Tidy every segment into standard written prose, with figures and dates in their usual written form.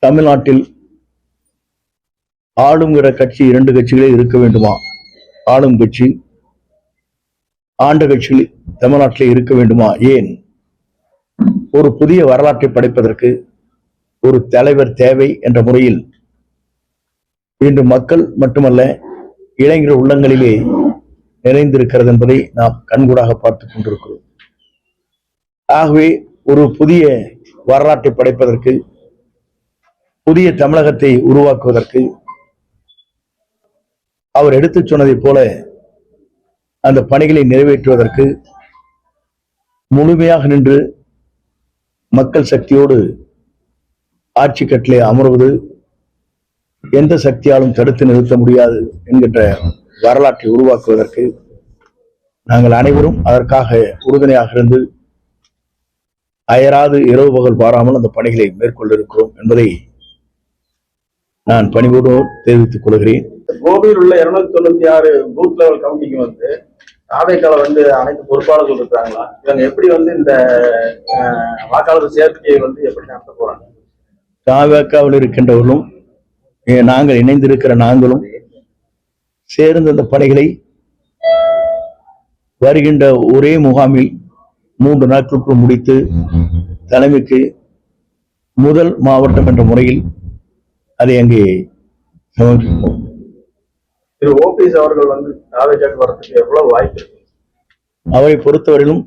தமிழ்நாட்டில் ஆளுங்கிற கட்சி 2 கட்சிகளே இருக்க வேண்டுமா? ஆளும் கட்சி, ஆண்ட கட்சிகள் தமிழ்நாட்டிலே இருக்க வேண்டுமா? ஏன்? ஒரு புதிய வரலாற்றை படைப்பதற்கு ஒரு தலைவர் தேவை என்ற முறையில் இன்று மக்கள் மட்டுமல்ல இளைஞர் உள்ளங்களிலே நிறைந்திருக்கிறது என்பதை நாம் கண்கூடாக பார்த்துக் கொண்டிருக்கிறோம். ஆகவே ஒரு புதிய வரலாற்றை படைப்பதற்கு, புதிய தமிழகத்தை உருவாக்குவதற்கு அவர் எடுத்துச் சொன்னதைப் போல அந்த பணிகளை நிறைவேற்றுவதற்கு முழுமையாக நின்று மக்கள் சக்தியோடு ஆட்சி கட்டிலே அமர்வது எந்த சக்தியாலும் தடுத்து நிறுத்த முடியாது என்கின்ற வரலாற்றை உருவாக்குவதற்கு நாங்கள் அனைவரும் அதற்காக உறுதுணையாக இருந்து அயராது இரவு பகல் பாராமல் அந்த பணிகளை மேற்கொள்ள இருக்கிறோம் என்பதை நான் பணிவோடு தெரிவித்துக் கொள்கிறேன். கோவையில் உள்ள 296 பூத் லெவல் கமிட்டிக்கு தாவேக்கால அனைத்து பொறுப்பாளர்கள் இருக்கிறாங்களா? இவங்க எப்படி இந்த வாக்காளர் சேர்க்கையை எப்படி நடத்த போறாங்க? தாவேக்காவில் இருக்கின்றவர்களும் நாங்கள் இணைந்திருக்கிற நாங்களும் சேர்ந்து அந்த பணிகளை வருகின்ற ஒரே முகாமில் 3 நாட்களுக்குள் முடித்து தலைமைக்கு முதல் மாவட்டம் என்ற முறையில் அதை அங்கே சமர்ப்பிப்போம். திரு ஓபிஎஸ் அவர்கள் தாவேக்காவுக்கு வரதுக்கு எவ்வளவு வாய்ப்பு இருக்கு? அவரை பொறுத்தவரையிலும்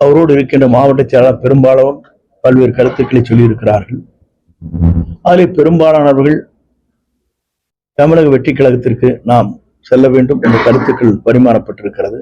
அவரோடு இருக்கின்ற மாவட்ட செயலாளர் பெரும்பாலும் பல்வேறு கருத்துக்களை சொல்லியிருக்கிறார்கள். அதில் பெரும்பாலானவர்கள் தமிழக வெற்றி கழகத்திற்கு நாம் செல்ல வேண்டும் என்ற கருத்துக்கள் பரிமாறப்பட்டிருக்கிறது.